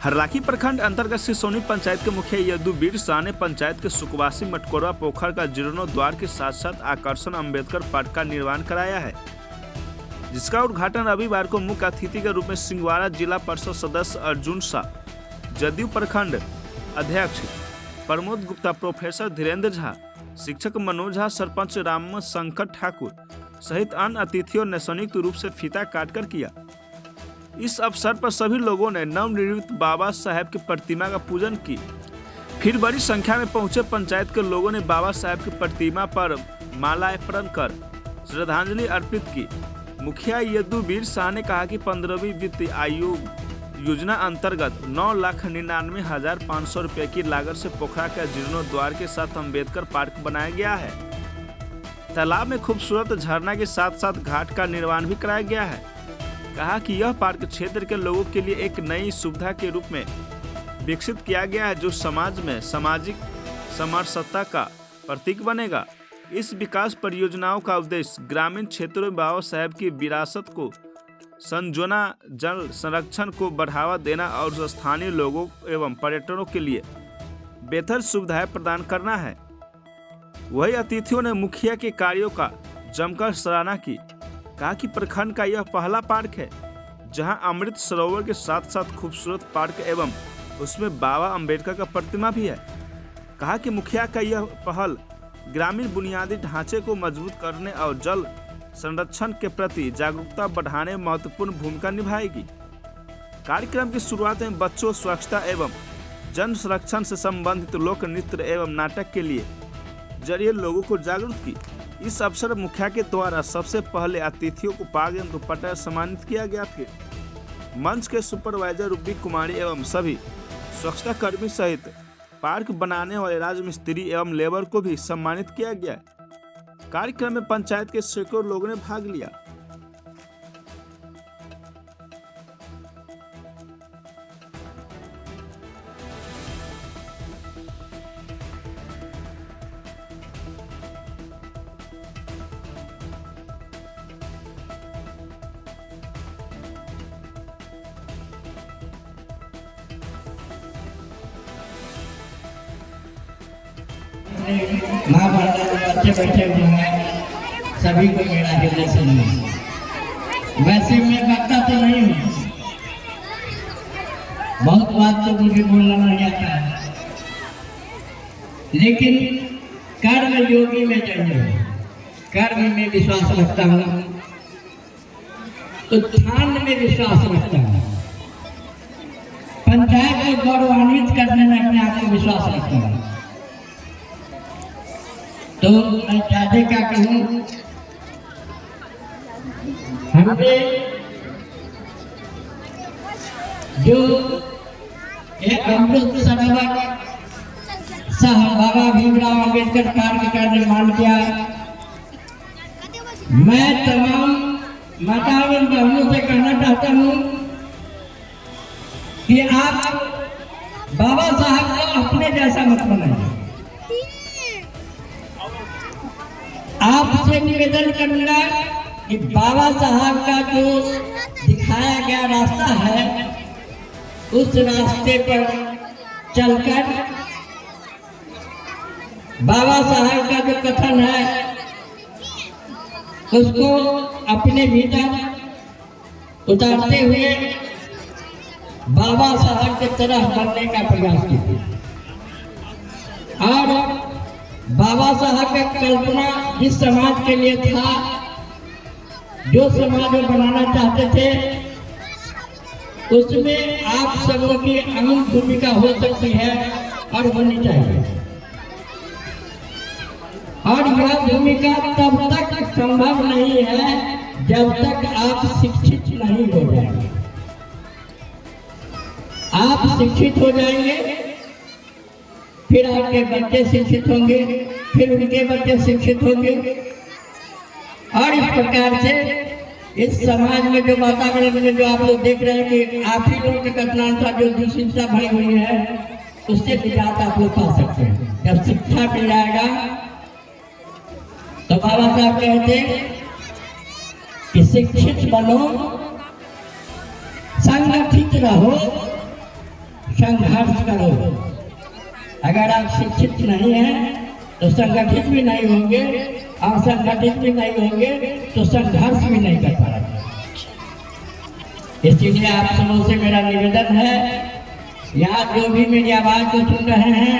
हरलाखी प्रखंड अंतर्गत सिसोनी पंचायत के मुखिया यदुवीर शाह ने पंचायत के सुकवासी मटकोरवा पोखर का जीर्णोद्वार के साथ साथ आकर्षण अम्बेडकर पार्क का निर्माण कराया है, जिसका उद्घाटन रविवार को मुख्य अतिथि के रूप में सिंहवाड़ा जिला परिषद सदस्य अर्जुन शाह, जदयू प्रखंड अध्यक्ष प्रमोद गुप्ता, प्रोफेसर धीरेन्द्र झा, शिक्षक मनोज झा, सरपंच राम शंकर ठाकुर सहित अन्य अतिथियों ने संयुक्त रूप से फीता काटकर किया। इस अवसर पर सभी लोगों ने नवनिर्मित बाबा साहेब की प्रतिमा का पूजन की। फिर बड़ी संख्या में पहुंचे पंचायत के लोगों ने बाबा साहेब की प्रतिमा पर माल्यार्पण कर श्रद्धांजलि अर्पित की। मुखिया यदुवीर शाह ने कहा कि 15वीं वित्त आयोग योजना अंतर्गत 9,99,500 रुपये की लागत से पोखरा का जीर्णोद्वार के साथ अम्बेडकर पार्क बनाया गया है। तालाब में खूबसूरत झरना के साथ साथ घाट का निर्माण भी कराया गया है। कहा कि यह पार्क क्षेत्र के लोगों के लिए एक नई सुविधा के रूप में विकसित किया गया है, जो समाज में सामाजिक समरसता का प्रतीक बनेगा। इस विकास परियोजनाओं का उद्देश्य ग्रामीण क्षेत्रों में बाबा साहेब की विरासत को संजोना, जल संरक्षण को बढ़ावा देना और स्थानीय लोगों एवं पर्यटकों के लिए बेहतर सुविधाएं प्रदान करना है। वही अतिथियों ने मुखिया के कार्यों का जमकर सराहना की। कहा कि प्रखंड का यह पहला पार्क है जहां अमृत सरोवर के साथ साथ खूबसूरत पार्क एवं उसमें बाबा अम्बेडकर का प्रतिमा भी है। कहा कि मुखिया का यह पहल ग्रामीण बुनियादी ढांचे को मजबूत करने और जल संरक्षण के प्रति जागरूकता बढ़ाने में महत्वपूर्ण भूमिका निभाएगी। कार्यक्रम की शुरुआत में बच्चों स्वच्छता एवं जन संरक्षण से संबंधित लोक नृत्य एवं नाटक के लिए जरिए लोगों को जागरूक की। इस अवसर मुखिया के द्वारा सबसे पहले अतिथियों को पाग एवं दुपट्टा सम्मानित किया गया। फिर मंच के सुपरवाइजर रूबी कुमारी एवं सभी स्वच्छता कर्मी सहित पार्क बनाने वाले राजमिस्त्री एवं लेबर को भी सम्मानित किया गया। कार्यक्रम में पंचायत के सैकड़ों लोगों ने भाग लिया। माँ बच्चे बैठे हुए हैं, सभी को मेरा हृदय से नहीं। वैसे मैं वक्ता तो नहीं हूँ, बहुत बात तो मुझे बोलना नहीं आता है, लेकिन कर्म योगी में जन्म, कर्म में विश्वास रखता हूँ, उत्थान में विश्वास रखता हूँ, पंचायत को गौरवान्वित करने में अपने आप को विश्वास रखता हूँ। तो मैं ज्यादा क्या कहूँ, हमने जो एक अमृत सरोवर बाबा भीमराव अम्बेडकर पार्क का निर्माण किया, मैं तमाम माता एवं बहनों से कहना चाहता हूँ कि आप बाबा साहब को अपने जैसा मत बनाइए। आपसे निवेदन करूंगा कि बाबा साहब का जो दिखाया गया रास्ता है, उस रास्ते पर चलकर बाबा साहब का जो कथन है उसको अपने भीतर उतारते हुए बाबा साहब की तरह बनने का प्रयास कीजिए। और बाबा साहब का कल्पना जिस समाज के लिए था, जो समाज वो बनाना चाहते थे, उसमें आप सबों की अहम भूमिका हो सकती है और होनी चाहिए। और यह भूमिका तब तक संभव नहीं है जब तक आप शिक्षित नहीं हो जाएंगे। आप शिक्षित हो जाएंगे, फिर आपके बच्चे शिक्षित होंगे, फिर उनके बच्चे शिक्षित होंगे, और इस प्रकार से इस समाज में जो वातावरण में जो आप लोग देख रहे हैं कि आप ही लोग के कथनांतर जो दूषितता भरी हुई है, उससे निजात आप लोग पा सकते हैं। जब शिक्षा मिल जाएगा तो बाबा साहब कहते कि शिक्षित बनो, संगठित रहो, संघर्ष करो। अगर आप शिक्षित नहीं हैं तो संगठित भी नहीं होंगे, और संगठित भी नहीं होंगे तो संघर्ष भी नहीं कर पाएंगे। इसीलिए आप सबों से मेरा निवेदन है, यहाँ जो भी मेरी आवाज को सुन रहे हैं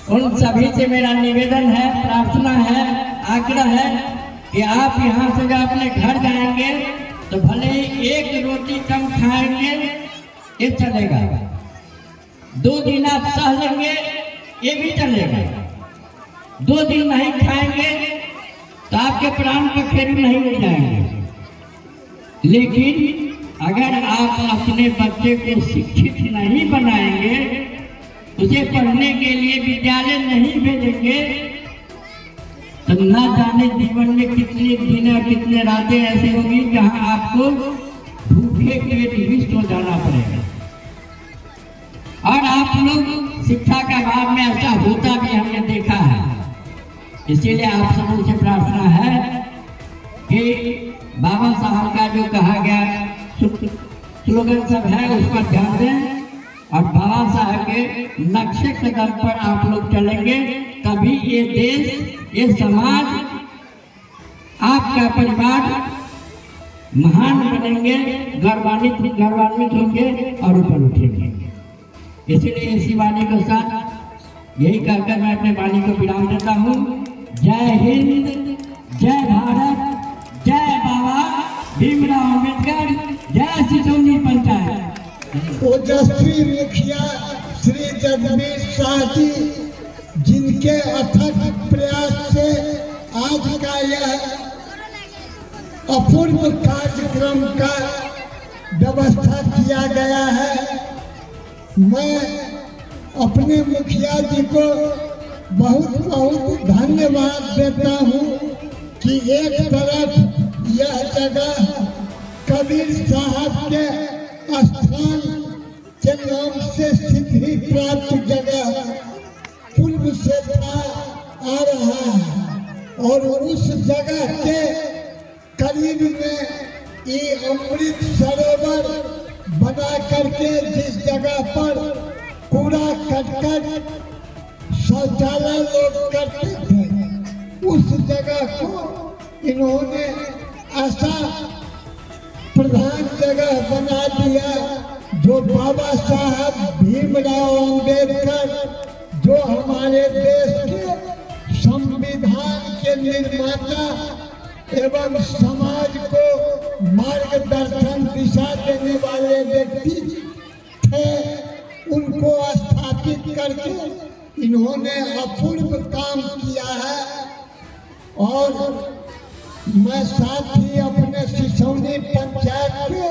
उन सभी से मेरा निवेदन है, प्रार्थना है, आग्रह है कि आप यहाँ से जब अपने घर जाएंगे तो भले ही एक रोटी कम खाएंगे ये चलेगा, 2 दिन आप सह लेंगे ये भी चलेगा, 2 दिन नहीं खाएंगे तो आपके प्राण पखेरु नहीं मिल जाएंगे। लेकिन अगर आप अपने बच्चे को शिक्षित नहीं बनाएंगे, उसे पढ़ने के लिए विद्यालय नहीं भेजेंगे, तो न जाने जीवन में कितने दिन और कितने रातें ऐसी होगी जहां आपको भूखे पेट भी सो जाना पड़ेगा। और आप लोग शिक्षा का अभाव में ऐसा होता भी हमने देखा है। इसीलिए आप सबों से प्रार्थना है कि बाबा साहब का जो कहा गया स्लोगन सब है उस पर ध्यान दें, और बाबा साहब के नक्शे कदम पर आप लोग चलेंगे, तभी ये देश, ये समाज, आपका परिवार महान बनेंगे, गौरवान्वित होंगे और ऊपर उठेंगे। इसलिए इसी वाणी के साथ यही कहकर मैं अपने वाणी को विराम देता हूँ। जय हिंद, जय भारत, जय बाबा भीमराव अम्बेडकर, जय सिसौनी पंचायत। ओजस्वी मुखिया श्री जगदीश शाह जी, जिनके अथक प्रयास से आज का यह अपूर्व कार्यक्रम का व्यवस्था किया गया है, मैं अपने मुखिया जी को बहुत बहुत धन्यवाद देता हूँ कि एक तरफ यह जगह कबीर साहब के स्थान के नाम से सिद्धि प्राप्त जगह पूर्व से आ रहा है, और उस जगह के करीब में ये अमृत सरोवर बना करके जिस जगह पर कूड़ा कटकर शौचालय लोग करते थे, उस जगह को इन्होंने ऐसा प्रधान जगह बना दिया जो बाबा साहब भीमराव अम्बेडकर, जो हमारे देश के संविधान के निर्माता एवं समाज को मार्गदर्शन दिशा देने वाले व्यक्ति थे, उनको स्थापित करके इन्होंने अपूर्व काम किया है। और मैं साथ ही अपने सिसौनी पंचायत के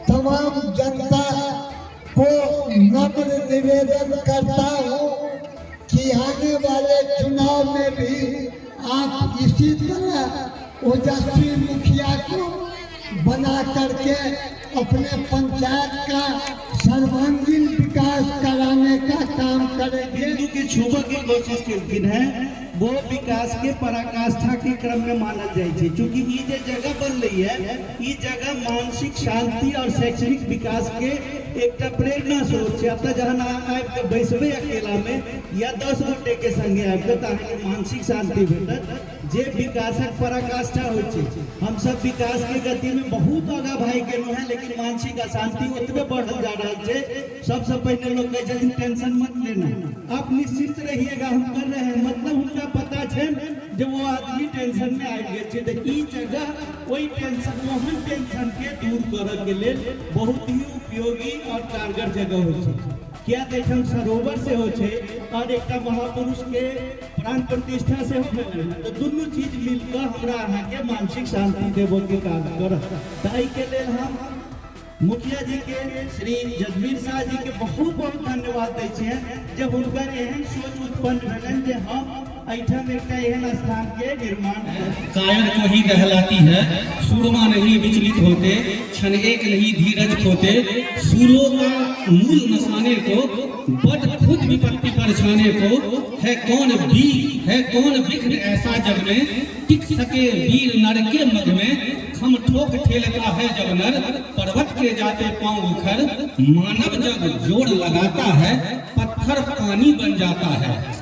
तमाम जनता को नम्र निवेदन करता हूँ कि आने वाले चुनाव में भी आप इसी तरह ओजस्वी मुखिया को बना करके अपने पंचायत का सर्वांगीण विकास कराने का काम करेंगे। हिंदू की छुबा की कोशिश करती है, वो विकास के पराकाष्ठा के क्रम में मानल जाए, क्योंकि ये जो जगह बन रही है, ये जगह मानसिक शांति और शैक्षणिक विकास के एक प्रेरणा स्रोत है। अब जहाँ बैसबे अकेला में या 10 गोटे के संगे आके मानसिक शांति भेटत, जे विकासक पराकाष्ठा होती। हम सब विकास के गति में बहुत आगा भाई गेलू है, लेकिन मानसिक अशांति उतने बढ़ल जा रहा है। सबसे पहले लोग कहते टेंशन मत लेना, आप निश्चिंत रहिएगा, हम कर रहे हैं, मतलब उनका पता है जब वो आदमी टेंशन में आ गए थे, तो ई जगह वही टेंशन, वहन टेंशन के दूर करे के लिए बहुत ही उपयोगी और कारगर जगह हो। क्या देखम सरोवर से हो छे और एक महापुरुष के प्राण प्रतिष्ठा से हो, तो दोनों चीज मिलकर हमरा यहाँ के मानसिक शांति देवो के काम कर। ताई के लिए हम मुखिया जी के श्री जगदीश शाह जी के बहुत बहुत धन्यवाद दै छियै, जब उनकर एहन सोच उत्पन्न भेलन जे हम ऐठम एक एहन स्थान के निर्माण है। कायर को ही दहलाती है, सूरमा नहीं विचलित होते, क्षण एक नहीं धीरज खोते, सूलों का मूल नसाने को, बद खुद विपत्ति पर छाने को, है कौन विघ्न ऐसा जग में, टिक सके वीर नर के मग में, खम ठोक ठेलता है जब नर, पर्वत के जाते पांव उखर, मानव जब जोड़ लगाता है, पत्थर पानी बन जाता है।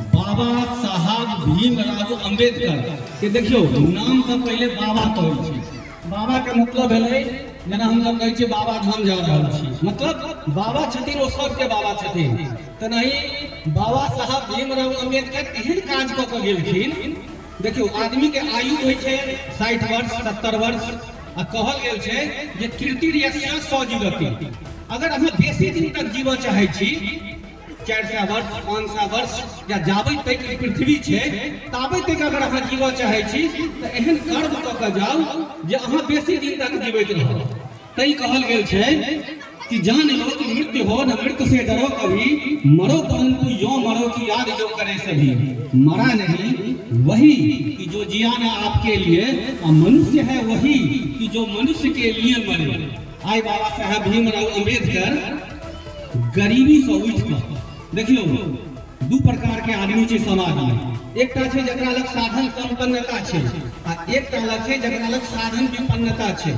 बाबा साहब भीमराव अम्बेडकर के देखियो नाम से पहले बाबा कहै छी। बाबा के मतलब है जेना हम सब कहै छी बाबा धाम जा रहल छी, मतलब बाबा छथिन, ओ सबके बाबा छथिन। त नहीं बाबा साहब भीमराव अम्बेडकर एहन काज क के गेलखिन। देखियो आदमी के आयु होइ छै 60 वर्ष 70 वर्ष, आ कहल गेल छै जे कीर्तिर्यस्य 100 जीवति। अगर अहाँ बेसी दिन तक जीवऽ चाहै छी, 400 वर्ष 500 वर्ष या जाबै तक पृथ्वी छै ताबै तक अगर अहाँ जीवऽ चाहै छी तऽ एहन कर्म कऽ कऽ जाउ जे अहाँ बेसी दिन तक जीवैत रहब। तै कहल गेल छै कि जान लो कि मृत्यु हो न मृत्यु से डरो कभी, मरो परंतु यो मरो की याद जो करे सभी। मरा नहीं वही कि जो जिया ना आपके लिए, और मनुष्य है वही कि जो मनुष्य के लिए मरे। आय बाबा साहब भीमराव अम्बेडकर गरीबी से उठ कर देखियो दू प्रकार के आदमी छै समाज में। एकटा छै जकरा लग साधन संपन्नता छै, आ एकटा लग छै जकरा लग साधन विपन्नता छै।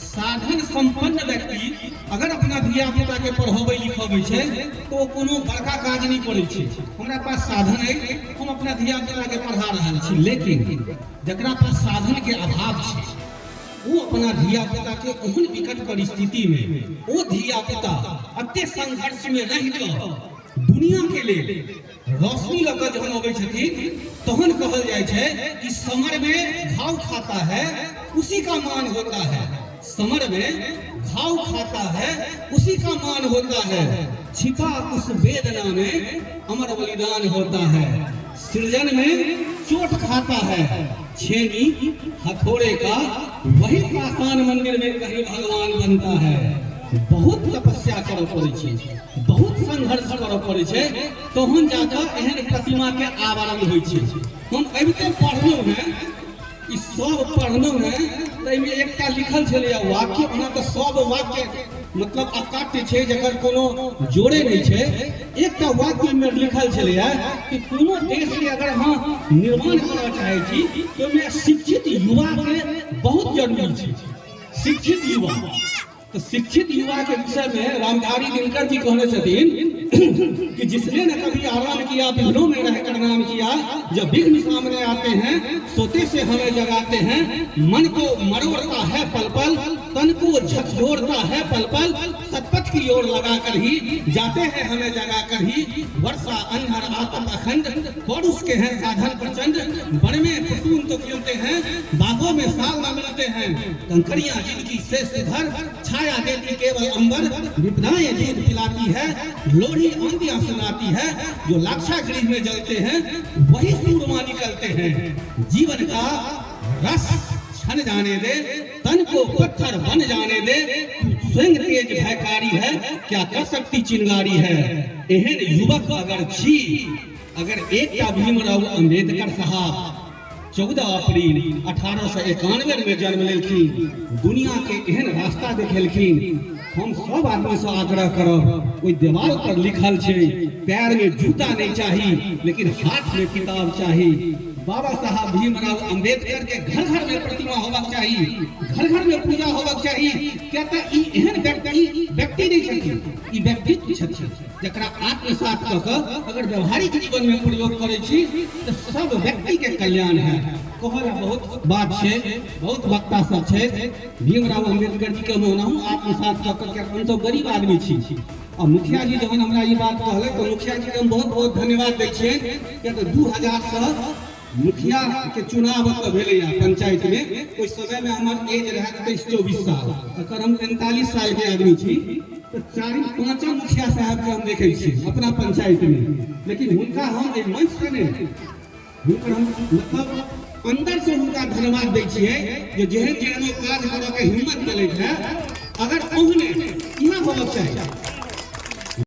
साधन संपन्न व्यक्ति अगर अपना धिया पुता के पढ़ाबै लिखाबै छै तो वो कोनो बड़का काज नहीं करै छै। हमरा पास साधन है, हम अपना धिया पुता के पढ़ा रहल छी, लेकिन जकरा पास साधन के अभाव छै वो अपना धिया पुता के ओहन विकट परिस्थिति में वो धिया पुता अत्ते संघर्ष में रह के दुनिया के लिए रोशनी लग जहन अबै छथिन तहन कहल जाय छै कि समर में घाव खाता है उसी का मान होता है। समर में घाव खाता है उसी का मान होता है, छिपा उस वेदना में अमर बलिदान होता है। सृजन में चोट खाता है छेनी हथौड़े का, वही पाषाण मंदिर में कहीं भगवान बनता है। बहुत तपस्या करऽ पड़ै छै, बहुत संघर्ष करऽ पड़ै छै, तहन जाकऽ एहन प्रतिमा के आवरण होइ छै। हम अबिते पढ़लहुँ हैं, ई सब पढ़लहुँ हैं, ताहिमे एकटा लिखल छलै वाक्य, ओना तऽ सब वाक्य मतलब अकाट्य छै जकर कोनो जोड़े नहीं छै। एकटा वाक्य में लिखल छलै कि कोनो देश के अगर अहाँ निर्माण करऽ चाहै छी तो ओहिमे शिक्षित युवा के बहुत जरूरी छै। शिक्षित युवा, तो शिक्षित युवा के विषय में रामधारी दिनकर जी कहने छथिन कि जिसने न कभी आराम किया विघ्नों में रहकर नाम किया, जब विघ्न सामने आते हैं सोते से हमें जगाते हैं। मन को मरोड़ता है पल पल, तन को झकझोरता है पल पल, सतपथ की ओर लगाकर ही जाते हैं हमें जगाकर ही। वर्षा अंधर आतप अखंड, पौरुष के हैं साधन प्रचंड, वन में फसून तो खिलते हैं, बागों में साल न मिलते हैं। कंकड़ियां जिनकी से सुधर, छाया देती केवल अंबर, विपदाएं दूध पिलाती है, लोरी आंधियां सुनाती है। जो लाक्षागृह में जलते हैं वही सूरमा निकलते हैं। जीवन का रस छन जाने दे, तन को पत्थर बन जाने दे, तू स्वयं तेज भयकारी है, क्या कर सकती चिंगारी है। एहन युवक अगर छी, अगर एकटा भीमराव अम्बेडकर साहब 14 अप्रैल 1891 में जन्म लेलखिन, दुनिया के एहन रास्ता देखेलखिन। हम सब आदमी से आग्रह करब, कोई दीवार पर लिखल छै पैर में जूता नहीं चाहिए लेकिन हाथ में किताब चाहिए। बाबा साहब भीमराव अम्बेडकर के घर घर में प्रतिमा होबाक चाहिए, घर घर में पूजा होबाक चाहिए। क्या ई एहन व्यक्ति नहीं छथिन, ई व्यक्तित्व छथिन जकरा आत्मसात कऽ कऽ अगर व्यवहारिक जीवन में प्रयोग करै छी तो सब व्यक्ति के कल्याण है। कहल बहुत बात छै, बहुत वक्ता सब छै, भीमराव अम्बेडकर जी के मौनाहु आत्मसात कऽ कऽ हम तो गरीब आदमी छी। और मुखिया जी जब हमरा ई बात कहले तो मुखिया जी के हम बहुत बहुत धन्यवाद दै छियै। किया तऽ 2000 से मुखिया के चुनाव भेलै पंचायत में, ओहि समय में हमर एज रहे 23-24 साल, अगर हम 45 साल के आदमी छी तो 4-5 मुखिया साहब के हम देखे छी अपना पंचायत में। लेकिन हुनका हम एक मंच से नहीं, हुनकर हम मतलब अंदर से हुनका धन्यवाद दै छियै जे जेहन जेहन काज करऽ के हिम्मत देलथि है। अगर ओहने यहाँ होबक चाही,